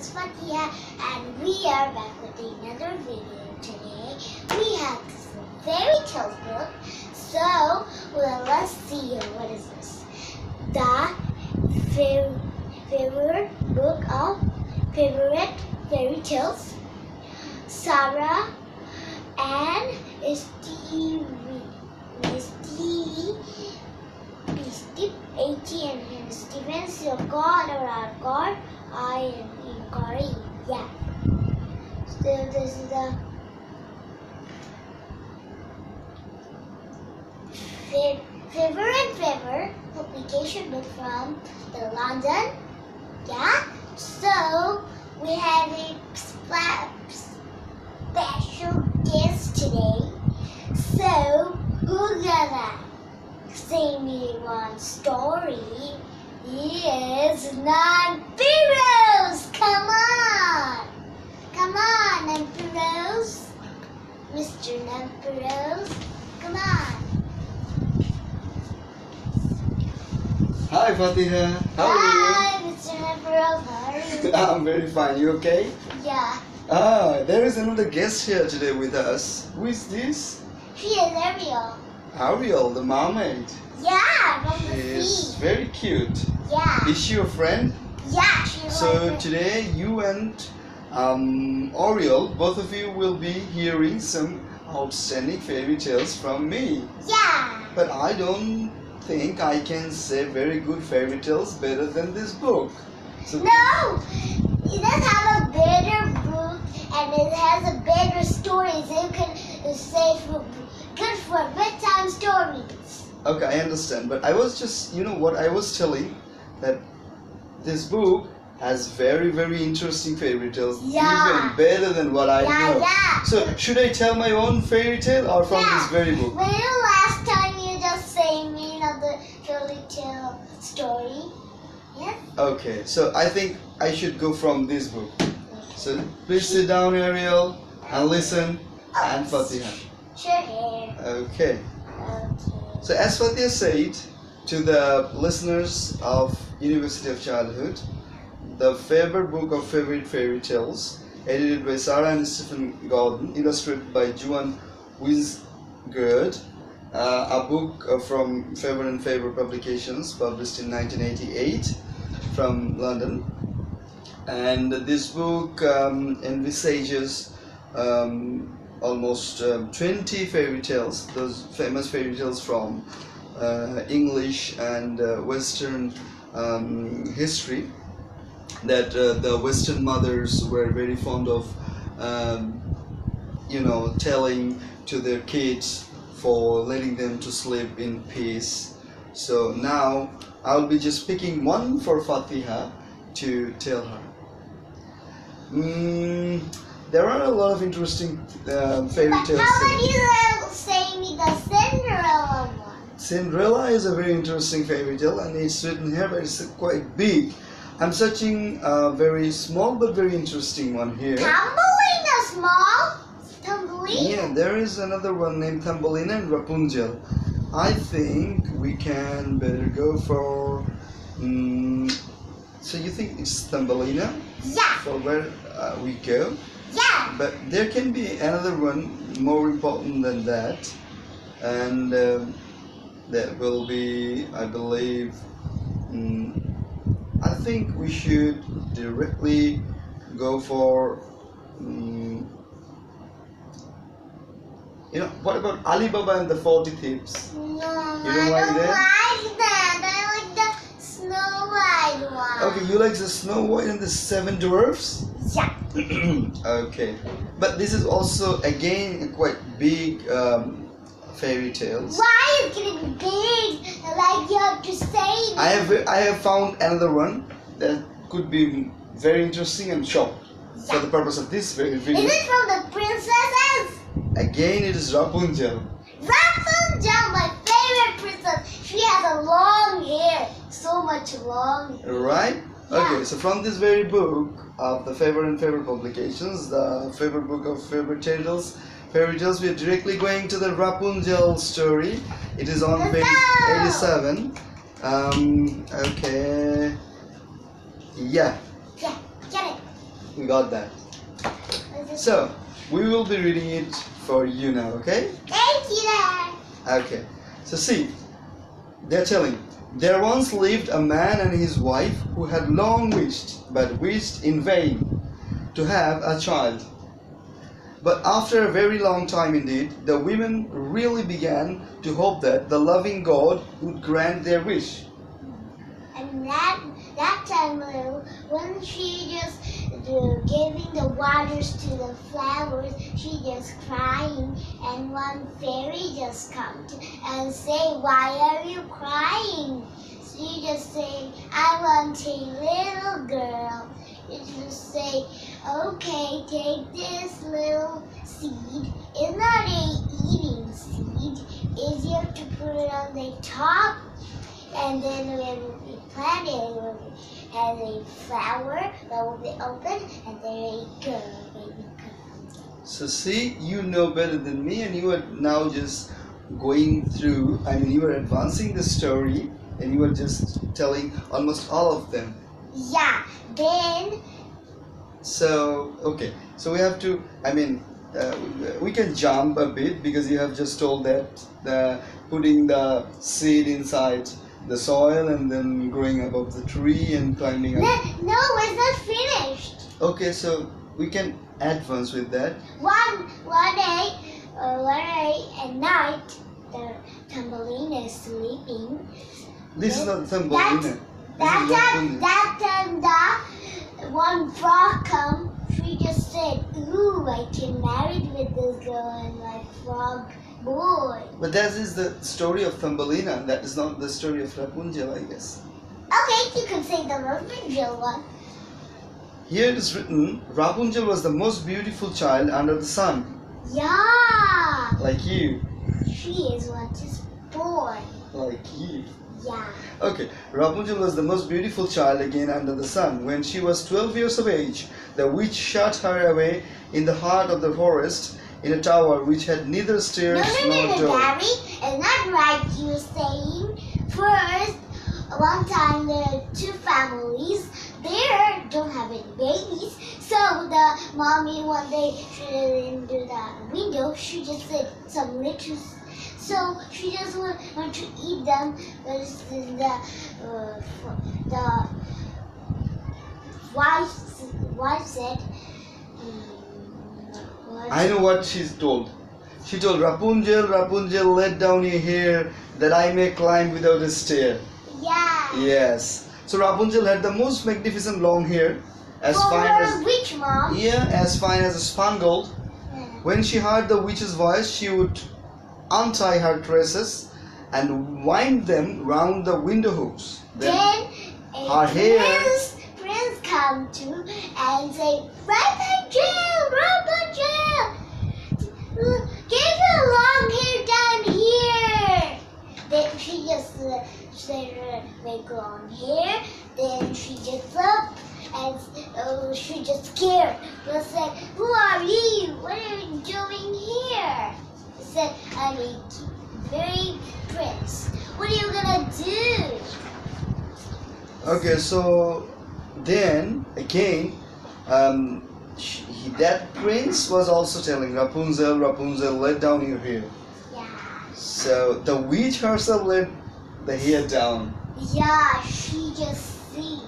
is Fatihah and we are back with another video today. We have this fairy tale book. So, let's see what is this? The favorite book of favorite fairy tales. Sarah and Stevie, 80 and Stevens, your God or our God, I am in Korea. Yeah. So this is the favorite publication book from the London. Yeah. So we have a special guest today. So who's gonna say me one story? He is Nampiros. Come on, Nampiros, Mr. Nampiros, come on. Hi Fatihah, how are Hi, Mr. Nampiros. How are you? you? I'm very fine. You okay? Yeah. There is another guest here today with us. Who is this? She is Ariel. Ariel, the mermaid. Yeah, from She the is sea. very cute. Yeah. Is she your friend? Yeah, she's So today you and Ariel, both of you will be hearing some outstanding fairy tales from me. Yeah. But I don't think I can say very good fairy tales better than this book. So No, it does have a better book and it has a better stories. You can say good for bedtime stories. Okay, I understand, but I was just, what I was telling, that this book has very, very interesting fairy tales, Yeah. even better than what I know. Yeah. So, should I tell my own fairy tale or from Yeah. this very book? When the last time you just say me another fairy tale story? Yes? Okay, so I think I should go from this book. So, please sit down, Ariel, and listen, and Fatihah. Sure here. Okay. Okay. So, as Fatihah said to the listeners of University of Childhood, the favorite book of favorite fairy tales, edited by Sarah and Stephen Gordon, illustrated by Joan Winsgerd, a book from Favorite and Favorite Publications, published in 1988 from London. And this book envisages almost 20 fairy tales, those famous fairy tales from English and Western history, that the Western mothers were very fond of, telling to their kids for letting them to sleep in peace. So now I'll be just picking one for Fatihah to tell her. There are a lot of interesting fairy But tales. how about you say me the Cinderella one? Cinderella is a very interesting fairy tale, and it's written here, but it's quite big. I'm searching a very small but very interesting one here. Thumbelina small? Thumbelina? Yeah, there is another one named Thumbelina and Rapunzel. I think we can better go for. So you think it's Thumbelina? Yeah. For where we go? Yeah. But there can be another one more important than that, and that will be, I believe. I think we should directly go for. What about Alibaba and the 40 Thieves? No, You I don't like don't that? like that. I like the Snow White one. Okay, you like the Snow White and the Seven Dwarfs? Yeah. Okay, but this is also again a quite big fairy tales. Why is it big? Like you have to say. I have found another one that could be very interesting and short for the purpose of this very video. Is it from the princesses? Again, it is Rapunzel. Rapunzel, my favorite princess. She has a long hair. So much long hair. Right? Yeah. Okay, so from this very book of the Favorite and Favorite Publications, the favorite book of fairy tales, we are directly going to the Rapunzel story. It is on Let's page go. 87. Okay. Yeah. Yeah, get it. We got that. So, we will be reading it for you now, okay? Thank you, Dad. Okay. So see, they're telling, there once lived a man and his wife who had long wished, but wished in vain, to have a child. But after a very long time indeed, the women really began to hope that the loving God would grant their wish. And that time, when she just giving the waters to the flowers, she just crying, and one fairy just come to and say, "Why are you crying?" She just say, "I want a little girl." It just say, "Okay, take this little seed. It's not a eating seed. It's you have to put it on the top, and then when we plant it, it will have a flower that will be open, and there a girl, baby girl." So see, you know better than me, and you are now just going through, you are advancing the story, and you are just telling almost all of them. Yeah, then... So, okay, so we have to, we can jump a bit because you have just told that putting the seed inside the soil and then growing above the tree and climbing up. No, it's not finished. Okay, so we can advance with that. One day at night, the Thumbelina is sleeping. This is not Thumbelina. That time the one frog come, she just said, "Ooh, I can marry with this girl and my frog boy." But that is the story of Thumbelina. That is not the story of Rapunzel, I guess. Okay, you can say the Rapunzel one. Here it is written, Rapunzel was the most beautiful child under the sun. Yeah. Like you. She is what is born. Like you. Yeah. Okay, Rapunzel was the most beautiful child again under the sun. When she was 12 years of age, the witch shut her away in the heart of the forest in a tower which had neither stairs nor door. Daddy, it's not right you're saying. First, one time there are two families. They don't have any babies. So the mommy one day she didn't do the window. She just said some lettuce. So she just want to eat them, but the wife said, I know what she's told. She told Rapunzel, Rapunzel, let down your hair that I may climb without a stair. Yeah. Yes. So Rapunzel had the most magnificent long hair, as fine as witch mom. Yeah, as fine as a spangled. Yeah. When she heard the witch's voice, she would untie her tresses and wind them round the window hooks. Then her hair prince come to and say, Rapunzel, Rapunzel, give your long hair down here. Then she just said, make long hair. Then she just up and she just scared. She said, who are you? What are you doing here? She said, I'm a very prince. What are you gonna do? Okay, so then again, that prince was also telling Rapunzel, Rapunzel, let down your hair. Yeah. So the witch herself let the hair down. Yeah, she just see.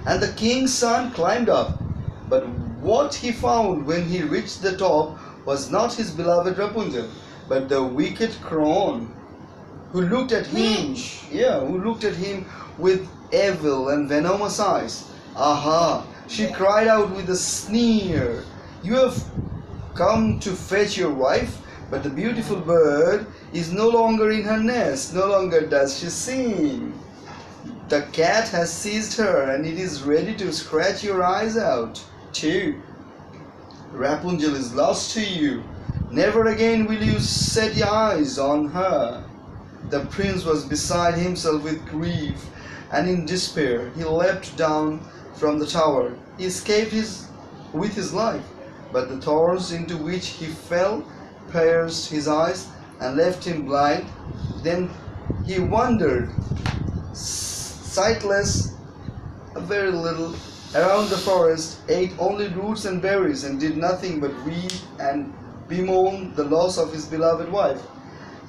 And the king's son climbed up. But what he found when he reached the top was not his beloved Rapunzel, but the wicked crone, who looked at him. Witch. Yeah, who looked at him with evil and venomous eyes. Aha! She cried out with a sneer, you have come to fetch your wife, but the beautiful bird is no longer in her nest, no longer does she sing. The cat has seized her and it is ready to scratch your eyes out, too. Rapunzel is lost to you. Never again will you set your eyes on her. The prince was beside himself with grief, and in despair he leapt down from the tower. He escaped with his life, but the thorns into which he fell pierced his eyes and left him blind. Then he wandered, sightless, a very little around the forest, ate only roots and berries, and did nothing but weep and bemoan the loss of his beloved wife.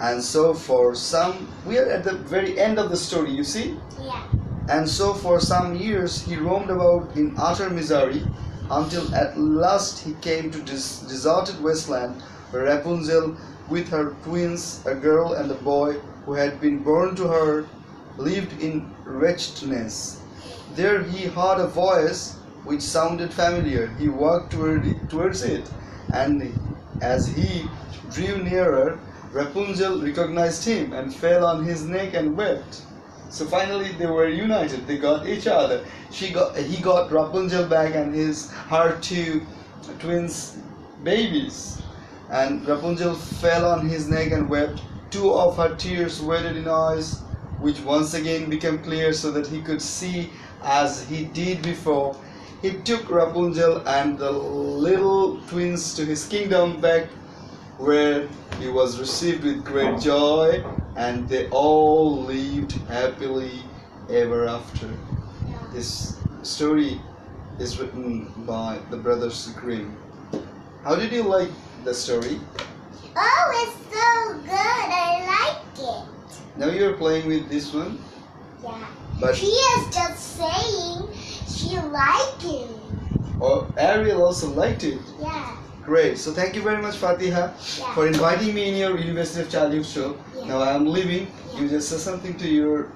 And so for some, we are at the very end of the story, you see? Yeah. And so for some years he roamed about in utter misery, until at last he came to this deserted wasteland where Rapunzel, with her twins, a girl and a boy who had been born to her, lived in wretchedness. There he heard a voice which sounded familiar. He walked towards it, and as he drew nearer, Rapunzel recognized him and fell on his neck and wept. So finally they were united. They got each other. He got Rapunzel back and her two twins babies. And Rapunzel fell on his neck and wept. Two of her tears wetted in eyes, which once again became clear so that he could see as he did before. He took Rapunzel and the little twins to his kingdom back, where he was received with great joy, and they all lived happily ever after. This story is written by the brothers Grimm. How did you like the story? Oh, it's so good. I like it. Now you're playing with this one? Yeah. But She is just saying she liked it. oh, Ariel also liked it. Yeah. Great. So thank you very much, Fatihah, Yeah. for inviting me in your University of Childhood show. Yeah. Now I am leaving. Yeah. You just say something to your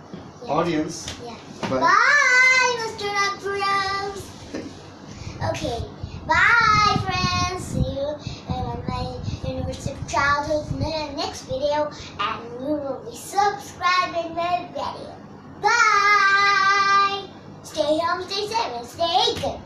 Yeah. audience. Yeah. Bye. Bye, Mr. Rose. Okay. Bye, friends. See you in my University of Childhood in the next video, and you will be subscribing my video. Bye. Stay home, stay safe, and stay good.